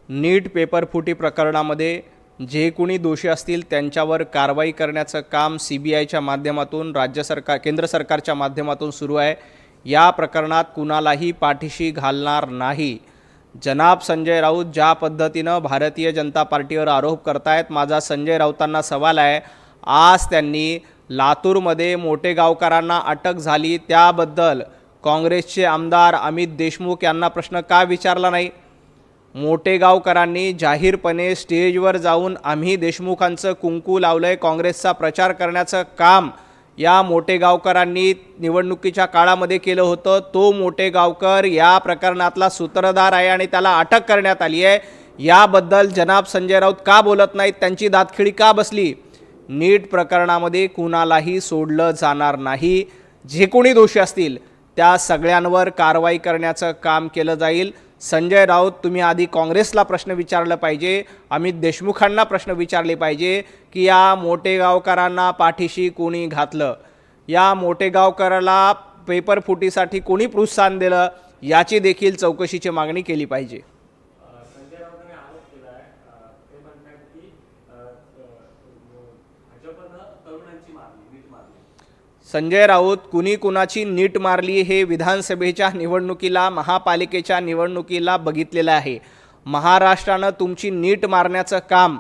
नीट paper फुटी प्रकरणामध्ये जे कोणी दोषी असतील त्यांच्यावर कारवाई करण्याचं काम CBIच्या माध्यमातून केंद्र सरकारच्या माध्यमातून सुरू आहे। या प्रकरणात कुणालाही पाठीशी घालणार नाही। जनाब संजय राऊत ज्या पद्धतीनं भारतीय जनता पार्टीवर आरोप करतायत, माझा संजय राऊतांना सवाल आहे, आज त्यांनी लातूरमध्ये मोटेगावकरांना अटक झाली त्याबद्दल काँग्रेसचे आमदार अमित देशमुख यांना प्रश्न का विचारला नाही? मोटेगावकरांनी जाहीरपणे स्टेजवर जाऊन आम्ही देशमुखांचं कुंकू लावलंय, काँग्रेसचा प्रचार करण्याचं काम या मोटेगावकरांनी निवडणुकीच्या काळामध्ये केलं होतं। तो मोटेगावकर या प्रकरणातला सूत्रधार आहे आणि त्याला अटक करण्यात आली आहे। याबद्दल जनाब संजय राऊत का बोलत नाहीत? त्यांची दातखिळी का बसली? नीट प्रकरणामध्ये कुणालाही सोडलं जाणार नाही। जे कोणी दोषी असतील त्या सगळ्यांवर कारवाई करण्याचं काम केलं जाईल। संजय राऊत, तुम्ही आधी काँग्रेसला प्रश्न विचारला पाहिजे, अमित देशमुखांना प्रश्न विचारले पाहिजे की या मोटेगावकरांना पाठीशी कोणी घातलं, या मोटेगावकराला पेपर फुटीसाठी कोणी प्रोत्साहन दिलं, याची देखील चौकशीची मागणी केली पाहिजे। संजय राऊतांनी आरोप केला आहे, ते म्हणतात की भाजपनं तरुणांची नीट मारली। संजय राऊत, कुणी कुणाची नीट मारली हे विधानसभेच्या निवडणुकीला, महापालिकेच्या निवडणुकीला बघितलेलं आहे। महाराष्ट्रानं तुमची नीट मारण्याचं काम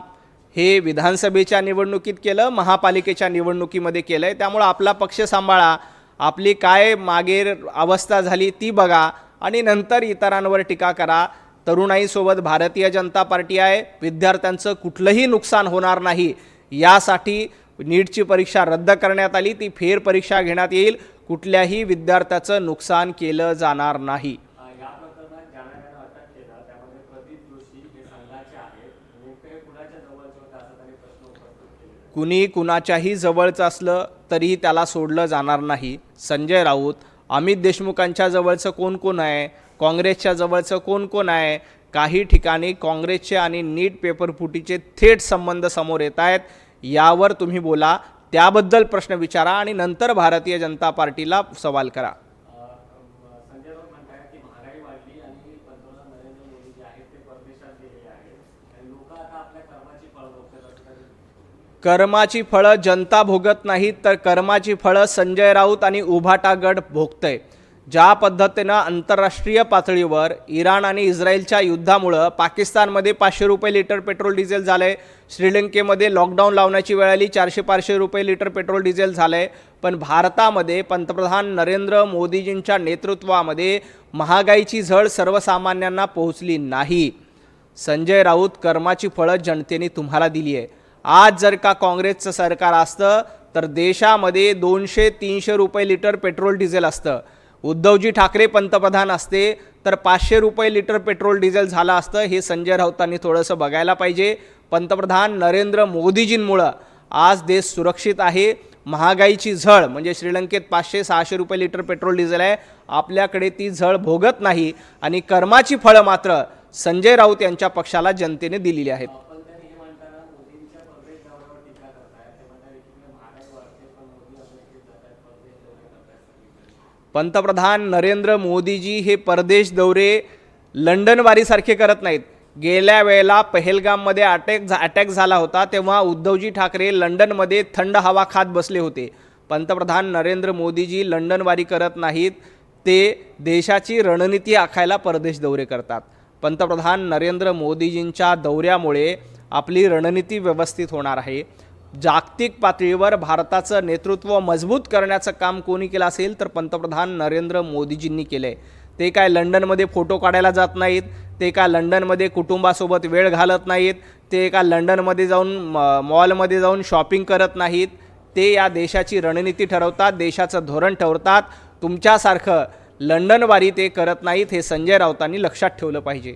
हे विधानसभेच्या निवडणुकीत केलं, महापालिकेच्या निवडणुकीमध्ये केलंय। त्यामुळे आपला पक्ष सांभाळा, आपली काय मागे अवस्था झाली ती बघा आणि नंतर इतरांवर टीका करा। तरुणाईसोबत भारतीय जनता पार्टी आहे, विद्यार्थ्यांचं कुठलंही नुकसान होणार नाही यासाठी नीटची परीक्षा रद्द करण्यात आली, ती फेर परीक्षा घेण्यात येईल, कुठल्याही विद्यार्थ्याचं नुकसान केलं जाणार नाही। या प्रकरणात ज्यांना अटक केलं त्यामध्ये प्रदीप जोशी हे संघाचे आहेत, नेमके कुणाच्या जवळचे होते असं त्यांनी प्रश्न उपस्थित केले। कुणी कुणाच्याही जवळचं असलं तरीही त्याला सोडलं जाणार नाही। संजय राऊत, अमित देशमुखांच्या जवळचं कोण कोण आहे, काँग्रेसच्या जवळचं कोण कोण आहे? काही ठिकाणी काँग्रेसचे आणि नीट पेपर फुटीचे थेट संबंध समोर येत आहेत। यावर तुम्ही बोला, त्याबद्दल प्रश्न विचारा आणि नंतर भारतीय जनता पार्टीला सवाल करा। संजय राऊत म्हणतात की महागाई वाढली आणि पंतप्रधान नरेंद्र मोदी जे आहेत ते परदेशात गेलेले आहेत आणि लोक आता आपल्या कर्माची फळं भोगतात। कर्माची फळं जनता भोगत नाहीत, तर कर्माची फळं संजय राऊत आणि उभाटा गट भोगतंय। ज्या पद्धतीनं आंतरराष्ट्रीय पातळीवर इराण आणि इस्रायलच्या युद्धामुळे पाकिस्तानमध्ये 500 रुपये लिटर पेट्रोल डिझेल झालंय, श्रीलंकेमध्ये लॉकडाऊन लावण्याची वेळ आली, 400-500 रुपये लिटर पेट्रोल डिझेल झालंय, पण भारतामध्ये पंतप्रधान नरेंद्र मोदीजींच्या नेतृत्वामध्ये महागाईची झळ सर्वसामान्यांना पोहोचली नाही। संजय राऊत, कर्माची फळं जनतेने तुम्हाला दिली आहे। आज जर का काँग्रेसचं सरकार असतं तर देशामध्ये 200-300 रुपये लिटर पेट्रोल डिझेल असतं। उद्धवजी ठाकरे पंतप्रधान असते तर 500 रुपये लिटर पेट्रोल डिझेल झालं असतं। हे संजय राऊतांनी थोडंसं बघायला पाहिजे। पंतप्रधान नरेंद्र मोदीजींमुळं आज देश सुरक्षित आहे। महागाईची झळ म्हणजे श्रीलंकेत 500-600 रुपये लिटर पेट्रोल डिझेल आहे, आपल्याकडे ती झळ भोगत नाही आणि कर्माची फळं मात्र संजय राऊत यांच्या पक्षाला जनतेने दिलेली आहेत। पंतप्रधान नरेंद्र मोदीजी हे परदेश दौरे लंडन वारीसारखे करत नाहीत। गेल्या वेळेला पहलगाममध्ये अटॅक झाला होता तेव्हा उद्धवजी ठाकरे लंडनमध्ये थंड हवा खात बसले होते। पंतप्रधान नरेंद्र मोदीजी लंडन वारी करत नाहीत, ते देशाची रणनीती आखायला परदेश दौरे करतात। पंतप्रधान नरेंद्र मोदीजींच्या दौऱ्यामुळे आपली रणनीती व्यवस्थित होणार आहे। जागतिक पातळीवर भारताचं नेतृत्व मजबूत करण्याचं काम कोणी केलं असेल तर पंतप्रधान नरेंद्र मोदीजींनी केले। ते काय लंडनमध्ये फोटो काढायला जात नाहीत, ते काय लंडनमध्ये कुटुंबासोबत वेळ घालत नाहीत, ते काय लंडनमध्ये जाऊन मॉलमध्ये जाऊन शॉपिंग करत नाहीत। ते या देशाची रणनीती ठरवतात, देशाचं धोरण ठरवतात। तुमच्यासारखं लंडनवारी ते करत नाहीत, हे संजय राऊतांनी लक्षात ठेवलं पाहिजे।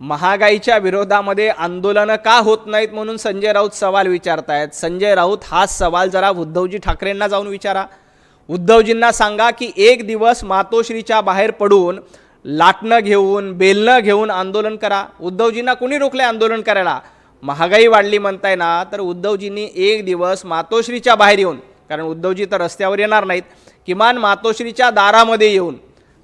महागाईच्या विरोधामध्ये आंदोलनं का होत नाहीत म्हणून संजय राऊत सवाल विचारतायत। संजय राऊत, हा सवाल जरा उद्धवजी ठाकरेंना जाऊन विचारा। उद्धवजींना सांगा की एक दिवस मातोश्रीच्या बाहेर पडून लाटणं घेऊन बेलणं घेऊन आंदोलन करा। उद्धवजींना कोणी रोखले आंदोलन करायला? महागाई वाढली म्हणताय ना, तर उद्धवजींनी एक दिवस मातोश्रीच्या बाहेर येऊन, कारण उद्धवजी तर रस्त्यावर येणार नाहीत, किमान मातोश्रीच्या दारामध्ये येऊन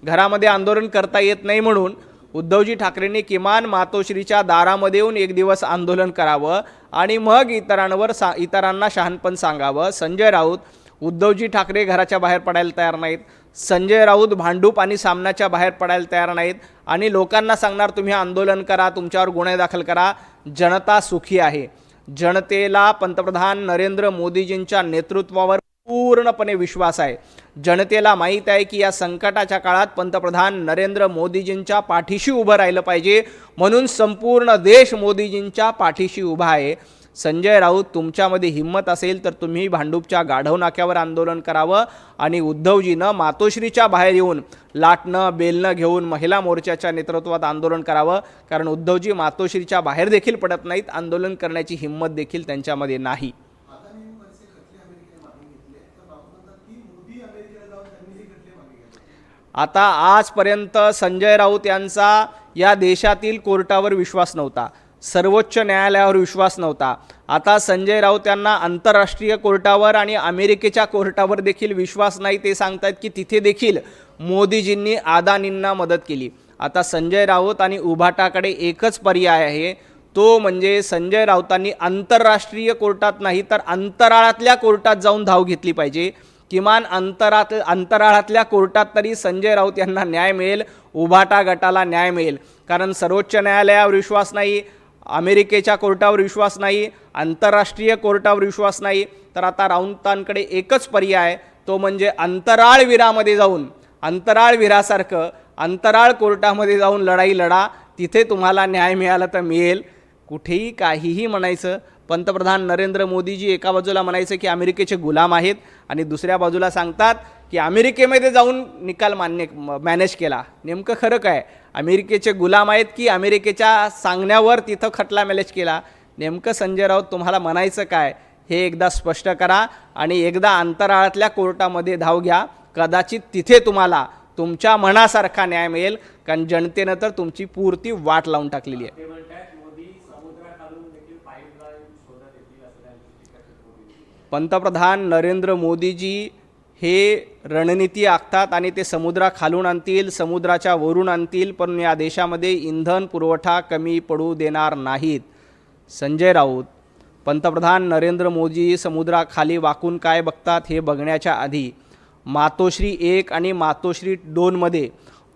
घरामध्ये आंदोलन करता येत नाही म्हणून उद्धवजी ठाकरेंनी किमान मातोश्रीच्या दारामध्ये येऊन एक दिवस आंदोलन करावं आणि मग इतरांना शहाणपण सांगावं. संजय राऊत, उद्धवजी ठाकरे घराच्या बाहेर पडायला तयार नाहीत. संजय राऊत भांडूप आणि सामनाच्या बाहेर पडायला तयार नाहीत आणि लोकांना सांगणार तुम्ही आंदोलन करा, तुमच्यावर गुन्हे दाखल करा. जनता सुखी आहे. जनतेला पंतप्रधान नरेंद्र मोदीजींच्या नेतृत्वावर पूर्णपणे विश्वास आहे. जनतेला माहीत आहे की या संकटाच्या काळात पंतप्रधान नरेंद्र मोदीजींच्या पाठीशी उभं राहिलं पाहिजे, म्हणून संपूर्ण देश मोदीजींच्या पाठीशी उभा आहे. संजय राऊत, तुमच्यामध्ये हिंमत असेल तर तुम्ही भांडूपच्या गाढव नाक्यावर आंदोलन करावं आणि उद्धवजीनं मातोश्रीच्या बाहेर येऊन लाटणं बेलणं घेऊन महिला मोर्चाच्या नेतृत्वात आंदोलन करावं. कारण उद्धवजी मातोश्रीच्या बाहेर देखील पडत नाहीत, आंदोलन करण्याची हिंमत देखील त्यांच्यामध्ये नाही. आता आजपर्यंत संजय राऊत यांचा या देशातील कोर्टावर विश्वास नव्हता, सर्वोच्च न्यायालयावर विश्वास नव्हता. आता संजय राऊत यांना आंतरराष्ट्रीय कोर्टावर आणि अमेरिकेच्या कोर्टावर देखील विश्वास नाही. ते सांगतात की तिथे देखील मोदीजींनी अदानींना मदत केली. आता संजय राऊत आणि उभाटाकडे एकच पर्याय आहे, तो म्हणजे संजय राऊतांनी आंतरराष्ट्रीय कोर्टात नाही तर अंतराळातल्या कोर्टात जाऊन धाव घेतली पाहिजे. किमान अंतराळातल्या कोर्टात तरी संजय राऊत यांना न्याय मिळेल, उभाटा गटाला न्याय मिळेल. कारण सर्वोच्च न्यायालयावर विश्वास नाही, अमेरिकेच्या कोर्टावर विश्वास नाही, आंतरराष्ट्रीय कोर्टावर विश्वास नाही. तर आता राऊतांकडे एकच पर्याय, तो म्हणजे अंतराळवीरामध्ये जाऊन, अंतराळवीरासारखं अंतराळ कोर्टामध्ये जाऊन लढाई लढा. तिथे तुम्हाला न्याय मिळाला तर मिळेल. कुठेही काहीही म्हणायचं. पंतप्रधान नरेंद्र मोदीजी एका बाजूला म्हणायचं की अमेरिकेचे गुलाम आहेत आणि दुसऱ्या बाजूला सांगतात की अमेरिकेमध्ये जाऊन निकाल मॅनेज केला. नेमकं खरं काय? अमेरिकेचे गुलाम आहेत की अमेरिकेच्या सांगण्यावर तिथं खटला मॅनेज केला? नेमकं संजय राऊत तुम्हाला म्हणायचं काय हे एकदा स्पष्ट करा आणि एकदा अंतराळातल्या कोर्टामध्ये धाव घ्या. कदाचित तिथे तुम्हाला तुमच्या मनासारखा न्याय मिळेल. कारण जनतेनं तर तुमची पूर्ती वाट लावून टाकलेली आहे. पंतप्रधान नरेंद्र मोदीजी हे रणनीती आखतात आणि ते समुद्राखालून आणतील, समुद्राच्या वरून आणतील, पण या देशामध्ये इंधन पुरवठा कमी पडू देणार नाहीत. संजय राऊत, पंतप्रधान नरेंद्र मोदी समुद्राखाली वाकून काय बघतात हे बघण्याच्या आधी मातोश्री 1 आणि मातोश्री 2 मध्ये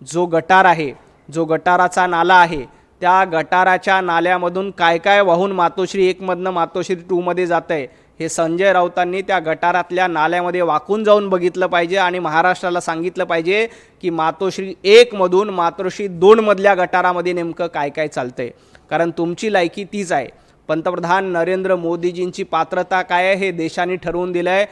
जो गटार आहे, जो गटाराचा नाला आहे, त्या गटाराच्या नाल्यामधून काय काय वाहून मातोश्री 1 मधनं मातोश्री 2 मध्ये जात आहे हे संजय राऊतांनी त्या गटारातल्या नाल्यामध्ये वाकून जाऊन बघितलं पाहिजे आणि महाराष्ट्राला सांगितलं पाहिजे की मातोश्री 1 मधून मातोश्री 2 मधल्या गटारामध्ये नेमकं काय काय चालतंय. कारण तुमची लायकी तीच आहे. पंतप्रधान नरेंद्र मोदीजींची पात्रता काय आहे हे देशाने ठरवून दिलं आहे.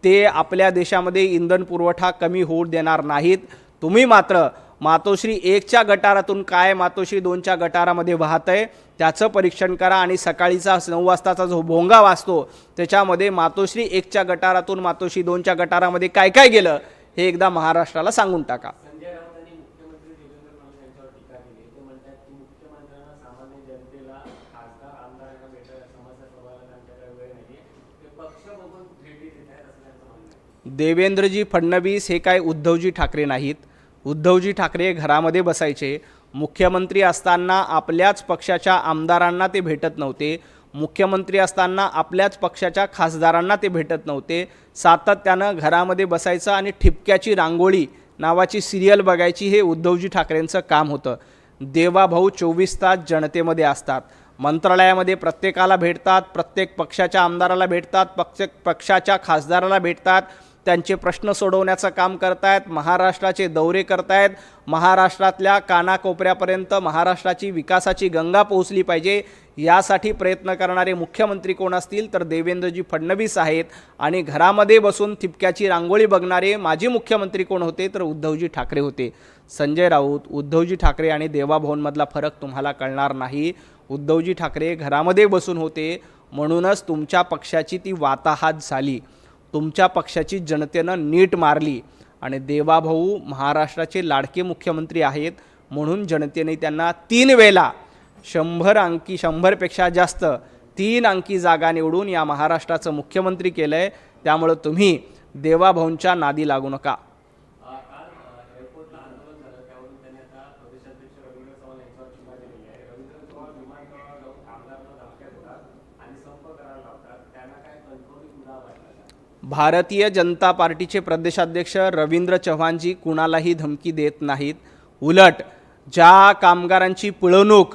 ते आपल्या देशामध्ये इंधन पुरवठा कमी होऊ देणार नाहीत. तुम्ही मात्र मातोश्री 1च्या गटारातून काय मातोश्री 2च्या गटारामध्ये वाहत आहे त्याचं परीक्षण करा आणि सकाळीचा 9 वाजताचा जो भोंगा वाजतो त्याच्यामध्ये मातोश्री 1च्या गटारातून मातोश्री 2च्या गटारामध्ये काय काय गेलं हे एकदा महाराष्ट्राला सांगून टाका. संजय राऊत यांनी मुख्यमंत्री देवेंद्र फडणवीस यांच्यावर टीका केली. ते म्हणतात की मुख्यमंत्र्यांना सामान्य जनतेला खासदार आमदारांना भेटायला समस्या सोडवायला त्यांच्याकडे वेळ नाहीये, ते पक्ष बघून भेटी देत आहेत असं त्यांचं म्हणणं आहे. देवेंद्रजी फडणवीस हे काय उद्धवजी ठाकरे नाहीत. उद्धवजी ठाकरे घरामध्ये बसायचे. मुख्यमंत्री असताना आपल्याच पक्षाच्या आमदारांना ते भेटत नव्हते. मुख्यमंत्री असताना आपल्याच पक्षाच्या खासदारांना ते भेटत नव्हते. सातत्यानं घरामध्ये बसायचं आणि ठिपक्याची रांगोळी नावाची सिरियल बघायची हे उद्धवजी ठाकरेंचं काम होतं. देवाभाऊ 24 तास जनतेमध्ये असतात. मंत्रालयामध्ये प्रत्येकाला भेटतात, प्रत्येक पक्षाच्या आमदाराला भेटतात, प्रत्येक पक्षाच्या खासदाराला भेटतात, त्यांचे प्रश्न सोडवण्याचं काम करतायत, महाराष्ट्राचे दौरे करतायत. महाराष्ट्रातल्या कानाकोपऱ्यापर्यंत महाराष्ट्राची विकासाची गंगा पोहोचली पाहिजे यासाठी प्रयत्न करणारे मुख्यमंत्री कोण असतील तर देवेंद्रजी फडणवीस आहेत. आणि घरामध्ये बसून ठिपक्याची रांगोळी बघणारे माजी मुख्यमंत्री कोण होते तर उद्धवजी ठाकरे होते. संजय राऊत, उद्धवजी ठाकरे आणि देवाभाऊंमधला फरक तुम्हाला कळणार नाही. उद्धवजी ठाकरे घरामध्ये बसून होते म्हणूनच तुमच्या पक्षाची ती वाताहात झाली, तुमच्या पक्षाची जनतेनं नीट मारली. आणि देवाभाऊ महाराष्ट्राचे लाडके मुख्यमंत्री आहेत म्हणून जनतेने त्यांना 3 वेळेला 100पेक्षा जास्त 3 अंकी जागा निवडून या महाराष्ट्राचं मुख्यमंत्री केलं आहे. त्यामुळं तुम्ही देवाभाऊंच्या नादी लागू नका. काल एअरपोर्टला आंदोलन प्रदेशाध्यक्ष रवींद्र चव्हाण यांच्यावर टीका केलेली आहे. रवींद्र चव्हाण विमानतळावर जाऊन कामगारांना धमक्या देतात आणि संप करायला लावतात. त्यांना काय कणखोरी कुणाला वाटला? भारतीय जनता पार्टीचे प्रदेशाध्यक्ष रवींद्र चव्हाणजी कुणालाही धमकी देत नाहीत. उलट ज्या कामगारांची पिळवणूक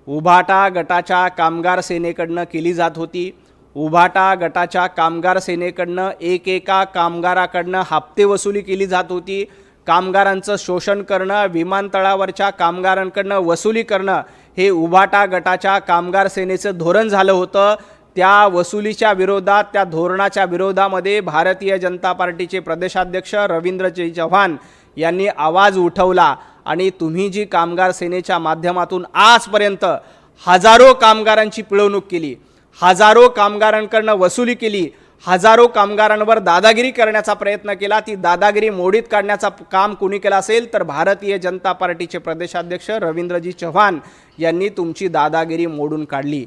उभाटा गटाच्या कामगार सेनेकडनं केली जात होती, उभाटा गटाच्या कामगार सेनेकडनं एकेका कामगाराकडनं हप्ते वसुली केली जात होती, कामगारांचं शोषण करणं, विमानतळावरच्या कामगारांकडनं वसुली करणं हे उभाटा गटाच्या कामगार सेनेचं धोरण झालं होतं. त्या वसुलीच्या विरोधात, त्या धोरणाच्या विरोधामध्ये भारतीय जनता पार्टीचे प्रदेशाध्यक्ष रवींद्रजी चव्हाण यांनी आवाज उठवला आणि तुम्ही जी कामगार सेनेच्या माध्यमातून आजपर्यंत हजारो कामगारांची पिळवणूक केली, हजारो कामगारांकडनं वसुली केली, हजारो कामगारांवर दादागिरी करण्याचा प्रयत्न केला, ती दादागिरी मोडीत काढण्याचा काम कुणी केला असेल तर भारतीय जनता पार्टीचे प्रदेशाध्यक्ष रवींद्रजी चव्हाण यांनी तुमची दादागिरी मोडून काढली.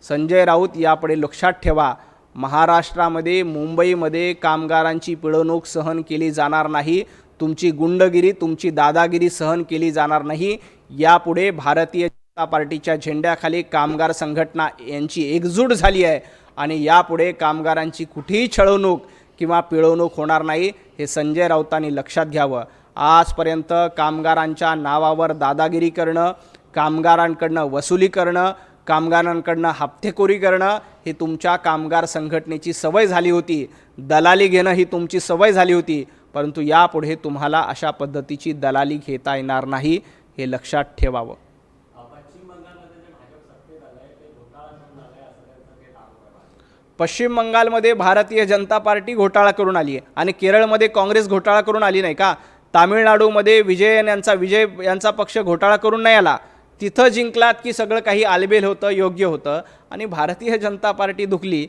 संजय राऊत यापुढे लक्षात ठेवा, महाराष्ट्रामध्ये मुंबईमध्ये कामगारांची पिळवणूक सहन केली जाणार नाही, तुमची गुंडगिरी, तुमची दादागिरी सहन केली जाणार नाही. यापुढे भारतीय जनता पार्टीच्या झेंड्याखाली कामगार संघटना यांची एकजूट झाली आहे आणि यापुढे कामगारांची कुठेही छळवणूक किंवा पिळवणूक होणार नाही, हे संजय राऊतांनी लक्षात घ्यावं. आजपर्यंत कामगारांच्या नावावर दादागिरी करणं, कामगारांकडनं वसुली करणं, कामगारांकडनं हप्तेखोरी करणं ही तुमच्या कामगार संघटनेची सवय झाली होती, दलाली घेणं ही तुमची सवय झाली होती. परंतु यापुढे तुम्हाला अशा पद्धतीची दलाली घेता येणार नाही, हे लक्षात ठेवावं. पश्चिम बंगालमध्ये जे भाजप सत्तेत आलंय ते घोटाळा करून आलंय असं त्यांचं ते आरोप आहे. पश्चिम बंगालमध्ये भारतीय जनता पार्टी घोटाळा करून आली आहे आणि केरळमध्ये काँग्रेस घोटाळा करून आली नाही का? तामिळनाडूमध्ये विजय यांचा पक्ष घोटाळा करून नाही आला. तिथं जिंकलात की सगळं काही आलबेल होतं, योग्य होतं आणि भारतीय जनता पार्टी दुखली,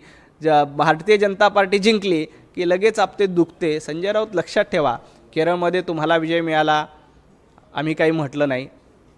भारतीय जनता पार्टी जिंकली की लगेच आपते दुखते. संजय राऊत लक्षात ठेवा, केरळमध्ये तुम्हाला विजय मिळाला, आम्ही काही म्हटलं नाही.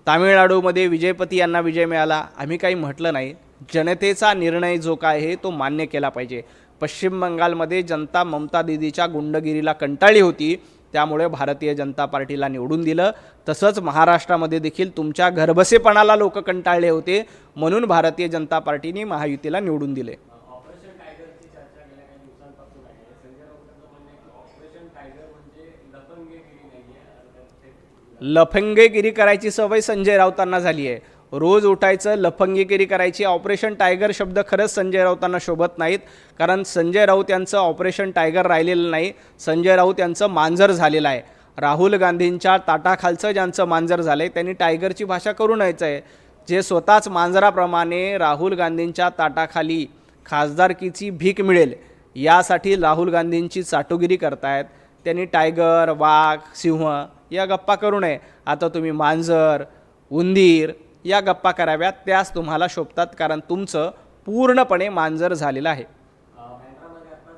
तामिळनाडूमध्ये विजयपती यांना विजय मिळाला, आम्ही काही म्हटलं नाही. जनतेचा निर्णय जो काय आहे तो मान्य केला पाहिजे. पश्चिम बंगालमध्ये जनता ममता दीदीच्या गुंडगिरीला कंटाळली होती, त्यामुळे भारतीय जनता पार्टीला निवडून दिलं. तसंच महाराष्ट्रामध्ये देखील तुमच्या घरबसेपणाला लोक कंटाळले होते, म्हणून भारतीय जनता पार्टीने महायुतीला निवडून दिले. ऑपरेशन टायगरची चर्चा गेल्या काही दिवसांपासून आहे. संजय राऊतांचं म्हणणं आहे की ऑपरेशन टायगर म्हणजे लफंगेगिरी नाहीये. लफंगेगिरी करायची सवय संजय राऊतांना झाली आहे. रोज उठायचं, लफंगेगिरी करायची. ऑपरेशन टायगर शब्द खरंच संजय राऊतांना शोभत नाहीत, कारण संजय राऊत यांचं ऑपरेशन टायगर राहिलेलं नाही, संजय राऊत यांचं मांजर झालेलं आहे. राहुल गांधींच्या ताटाखालचं ज्यांचं मांजर झालं आहे त्यांनी टायगरची भाषा करू नयेचं आहे. जे स्वतःच मांजराप्रमाणे राहुल गांधींच्या ताटाखाली खासदारकीची भीक मिळेल यासाठी राहुल गांधींची चाटुगिरी करतायत, त्यांनी टायगर, वाघ, सिंह या गप्पा करू नये. आता तुम्ही मांजर, उंदीर या गप्पा कराव्यात, त्याच तुम्हाला शोभतात, कारण तुमचं पूर्णपणे मांजर झालेलं आहे. बँड्रामध्ये आता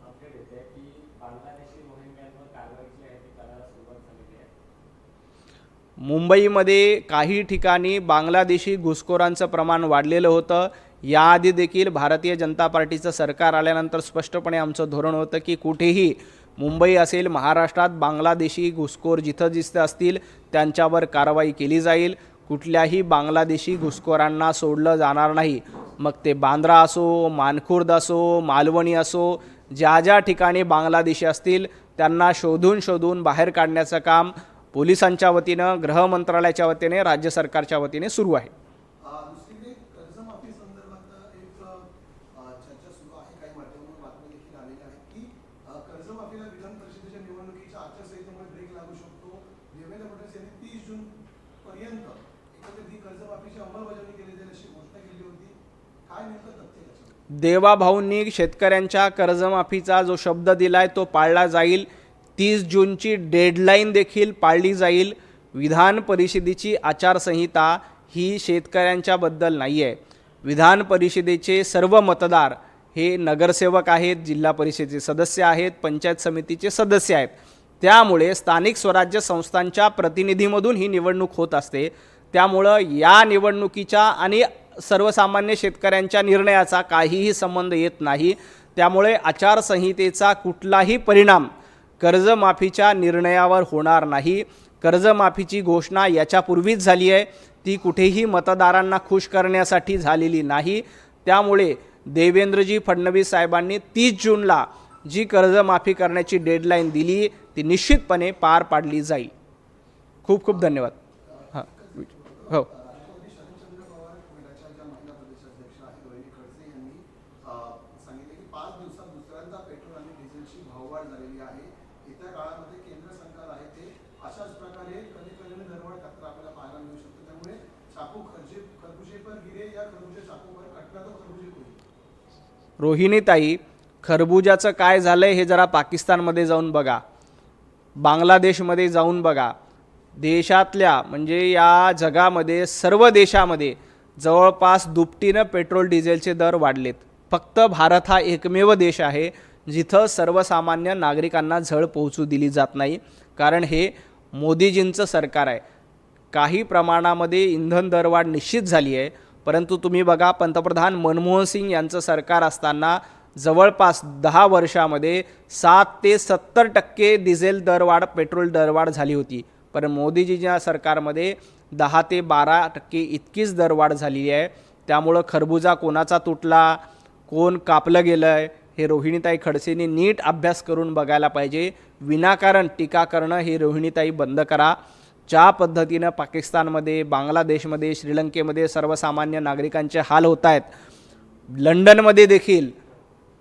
अपडेट येते की बांगलादेशी रोहिंग्यांवर कारवाई जी आहे ती करायला सुरुवात झालेली आहे. मुंबईमध्ये काही ठिकाणी बांगलादेशी घुसखोरांचं प्रमाण वाढलेलं होतं. याआधी देखील भारतीय जनता पार्टीचं सरकार आल्यानंतर स्पष्टपणे आमचं धोरण होतं की कुठेही मुंबई असेल, महाराष्ट्रात बांगलादेशी घुसखोर जिथं जिथं असतील त्यांच्यावर कारवाई केली जाईल. कुठल्याही बांगलादेशी घुसखोरांना सोडलं जाणार नाही. मग ते बांद्रा असो, मानखुर्द असो, मालवणी असो, ज्या ज्या ठिकाणी बांगलादेशी असतील त्यांना शोधून शोधून बाहेर काढण्याचं काम पोलिसांच्या वतीनं, गृह मंत्रालयाच्या वतीने, राज्य सरकारच्या वतीने सुरू आहे. दुसरीकडे कर्जमाफी संदर्भात एक चर्चा सुरू आहे. काही माध्यमांवर बातमी देखील आलेल्या आहेत की कर्जमाफीला विधान परिषदेच्या निवडणुकीच्या आचारसंहितेमुळे ब्रेक लागू शकतो. देवेंद्र फडणवीस यांनी 30 जून पर्यंत एकत्रित ही कर्जमाफीची अंमलबजावणी केली जाईल अशी घोषणा केली होती. काय नेमकं तथ्य याच्यामध्ये? देवाभाऊंनी शेतकऱ्यांच्या कर्जमाफीचा जो शब्द दिलाय तो पाळला जाईल. 30 जूनची डेडलाईन देखील पाळली जाईल. विधान परिषदेची आचारसंहिता ही शेतकऱ्यांच्याबद्दल नाही आहे. विधान परिषदेचे सर्व मतदार हे नगरसेवक आहेत, जिल्हा परिषदेचे सदस्य आहेत, पंचायत समितीचे सदस्य आहेत. त्यामुळे स्थानिक स्वराज्य संस्थांच्या प्रतिनिधीमधून ही निवडणूक होत असते. त्यामुळं या निवडणुकीच्या आणि सर्वसामान्य शेतकऱ्यांच्या निर्णयाचा काहीही संबंध येत नाही. त्यामुळे आचारसंहितेचा कुठलाही परिणाम कर्जमाफीच्या निर्णयावर होणार नाही. कर्जमाफीची घोषणा याच्यापूर्वीच झाली आहे, ती कुठेही मतदारांना खुश करण्यासाठी झालेली नाही. त्यामुळे देवेंद्रजी फडणवीस साहेबांनी 30 जूनला जी कर्जमाफी करण्याची डेडलाईन दिली ती निश्चितपणे पार पाडली जाईल. खूप खूप धन्यवाद. हां हो. राष्ट्रवादी शरदचंद्र पवार गटाच्या ज्या महिला प्रदेशाध्यक्ष आहेत रोहिणी खडसे यांनी सांगितले की 5 दिवसात दुसऱ्यांदा पेट्रोल आणि डिझेलची भाववाढ झालेली आहे. येत्या काळामध्ये केंद्र सरकार आहे ते अशाच प्रकारे कधी दरवाढ खातर आपल्याला पाहायला मिळू शकतो. त्यामुळे चाकू खरबुजे पर गिरे या खरबुजे चाकूवर कटला तो खरबुजे कोई. रोहिणीताई, खरबुजाचं काय झालंय हे जरा पाकिस्तानमध्ये जाऊन बघा, बांगलादेशमध्ये जाऊन बघा. देशातल्या म्हणजे या जगामध्ये सर्व देशामध्ये जवळपास दुपटीनं पेट्रोल डिझेलचे दर वाढलेत. फक्त भारत हा एकमेव देश आहे जिथं सर्वसामान्य नागरिकांना झळ पोहोचू दिली जात नाही, कारण हे मोदीजींचं सरकार आहे. काही प्रमाणामध्ये इंधन दरवाढ निश्चित झाली आहे, परंतु तुम्ही बघा पंतप्रधान मनमोहन सिंग यांचं सरकार असताना जवळपास 10 वर्षामध्ये 7 ते 70% डिझेल दरवाढ पेट्रोल दरवाढ झाली होती. पण मोदीजीच्या सरकारमध्ये 10 ते 12% इतकीच दरवाढ झालेली आहे. त्यामुळं खरबुजा कोणाचा तुटला, कोण कापलं गेलं आहे हे रोहिणीताई खडसेंनी नीट अभ्यास करून बघायला पाहिजे. विनाकारण टीका करणं हे रोहिणीताई बंद करा. ज्या पद्धतीनं पाकिस्तानमध्ये, बांगलादेशमध्ये, श्रीलंकेमध्ये सर्वसामान्य नागरिकांचे हाल होत आहेत, लंडनमध्ये देखील,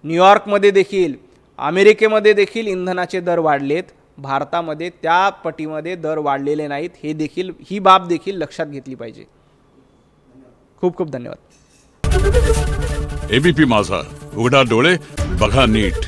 न्यूयॉर्कमध्ये देखील, अमेरिकेमध्ये देखील इंधनाचे दर वाढलेत. भारतामध्ये त्या पटीमध्ये दर वाढलेले नाहीत. ही बाब देखील लक्षात घेतली पाहिजे. खूप खूप धन्यवाद. एबीपी माझा, उघडा डोळे बघा नीट.